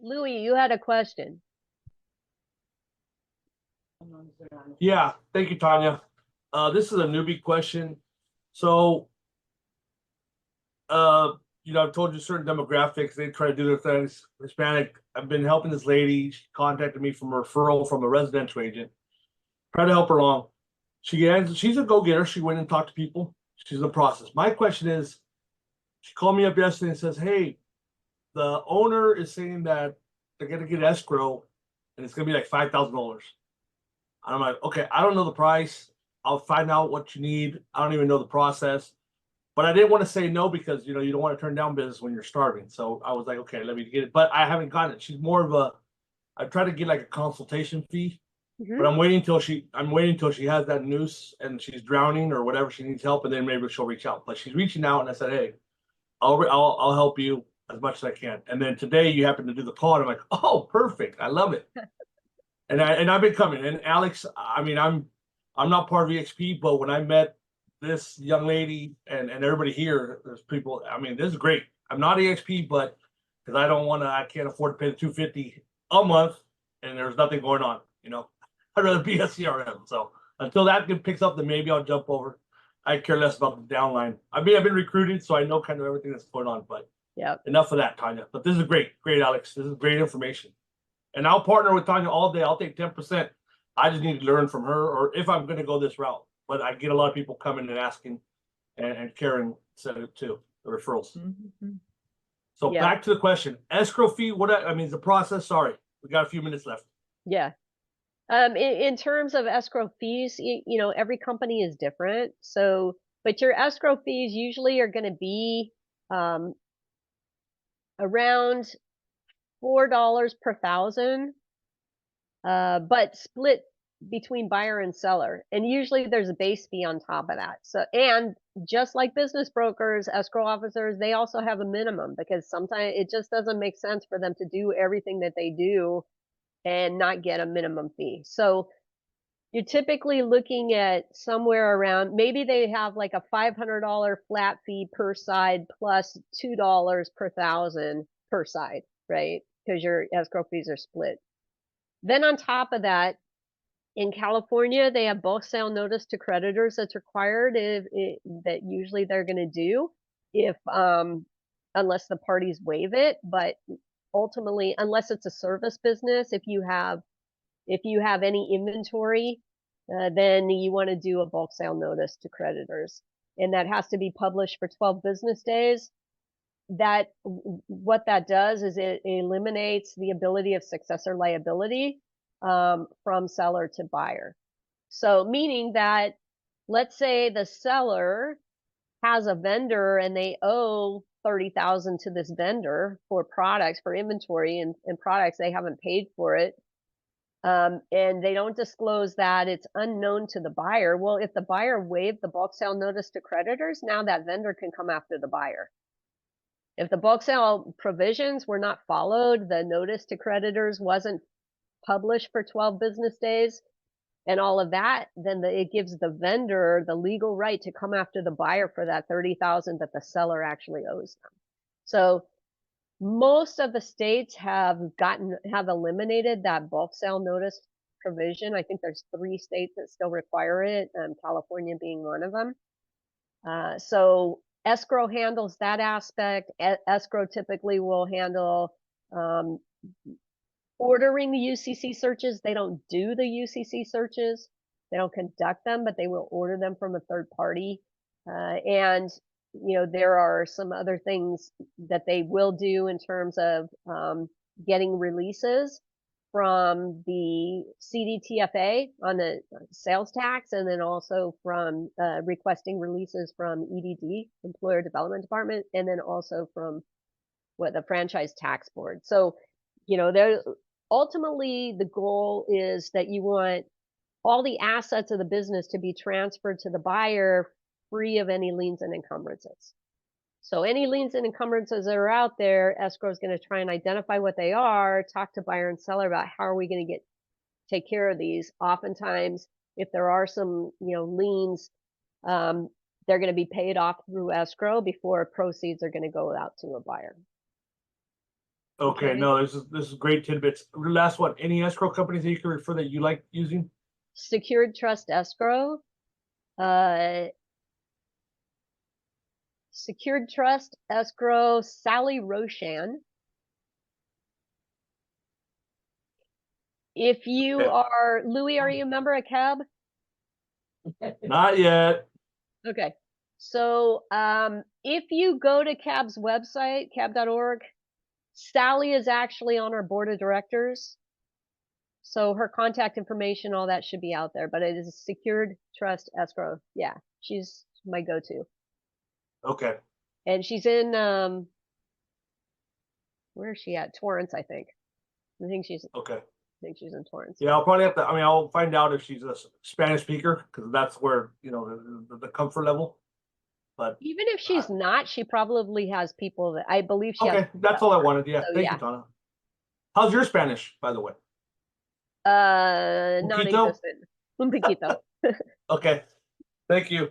Louis, you had a question. Yeah, thank you, Tanya. This is a newbie question. So, I've told you certain demographics, they try to do their things. Hispanic, I've been helping this lady. She contacted me from a referral from a residential agent. Try to help her along. She's a go-getter. She went and talked to people. She's in the process. My question is, she called me up yesterday and says, hey, the owner is saying that they're gonna get escrow and it's gonna be like $5,000. I'm like, okay, I don't know the price. I'll find out what you need. I don't even know the process. But I didn't want to say no because you don't want to turn down business when you're starving. So I was like, okay, let me get it. But I haven't gotten it. She's more of a I try to get like a consultation fee, but I'm waiting till she has that noose and she's drowning or whatever, she needs help, and then maybe she'll reach out. But she's reaching out, and I said, hey, I'll help you as much as I can. And then today you happen to do the call, and I'm like, oh, perfect, I love it. And I've been coming. And Alex, I mean, I'm not part of EXP, but when I met this young lady and everybody here, there's people. I mean, this is great. I'm not EXP, but because I can't afford to pay the $250 a month, and there's nothing going on. I'd rather be a CRM. So until that picks up, then maybe I'll jump over. I care less about the downline. I mean, I've been recruited, so I know kind of everything that's going on. But enough of that, Tanya. But this is great, Alex. This is great information. And I'll partner with Tanya all day. I'll take 10%. I just need to learn from her, or if I'm going to go this route. But I get a lot of people coming and asking, and Karen said it too, the referrals. So back to the question, escrow fee. Is the process. Sorry, we got a few minutes left. Yeah. In terms of escrow fees, every company is different. So, but your escrow fees usually are going to be around $4 per thousand, but split between buyer and seller. And usually there's a base fee on top of that. So, and just like business brokers, escrow officers, they also have a minimum, because sometimes it just doesn't make sense for them to do everything that they do and not get a minimum fee. So you're typically looking at somewhere around, maybe they have like a $500 flat fee per side plus $2 per thousand per side, right? Because your escrow fees are split. Then on top of that, in California, they have bulk sale notice to creditors that's required that usually they're going to do if unless the parties waive it. But ultimately, unless it's a service business, if you have any inventory, then you want to do a bulk sale notice to creditors, and that has to be published for 12 business days. What that does is it eliminates the ability of successor liability from seller to buyer. So meaning that, let's say the seller has a vendor and they owe $30,000 to this vendor for products, for inventory and products, they haven't paid for it. And they don't disclose that, it's unknown to the buyer. Well, if the buyer waived the bulk sale notice to creditors, now that vendor can come after the buyer. If the bulk sale provisions were not followed, the notice to creditors wasn't published for 12 business days and all of that, then it gives the vendor the legal right to come after the buyer for that $30,000 that the seller actually owes them. So most of the states have eliminated that bulk sale notice provision. I think there's 3 states that still require it, California being one of them. So escrow handles that aspect. Escrow typically will handle ordering the UCC searches. They don't do the UCC searches. They don't conduct them, but they will order them from a third party. And there are some other things that they will do in terms of getting releases from the CDTFA on the sales tax, and then also from requesting releases from EDD, Employer Development Department, and then also from the Franchise Tax Board. So, ultimately the goal is that you want all the assets of the business to be transferred to the buyer free of any liens and encumbrances. So any liens and encumbrances that are out there, escrow is going to try and identify what they are, talk to buyer and seller about how are we going to take care of these. Oftentimes, if there are some liens, they're going to be paid off through escrow before proceeds are going to go out to a buyer. Okay, Okay. no, this is great tidbits. Last one, any escrow companies that you can refer that you like using? Secured trust escrow. Secured trust escrow, Sally Roshan. If you Okay. are, Louis, are you a member of CAB? Not yet. Okay. So if you go to CAB's website, cab.org, Sally is actually on our board of directors. So her contact information, all that should be out there, but it is secured trust escrow. Yeah, she's my go-to. Okay. And she's in where is she at? Torrance, I think. Okay. I think she's in Torrance. Yeah, I'll probably have to. I mean, I'll find out if she's a Spanish speaker because that's where the comfort level. But Even if she's not, she probably has people that I believe she has. okay, that's all I wanted. Yeah, So thank yeah. you, Tana. How's your Spanish, by the way? Poquito? Non-existent. Un poquito. Okay, thank you.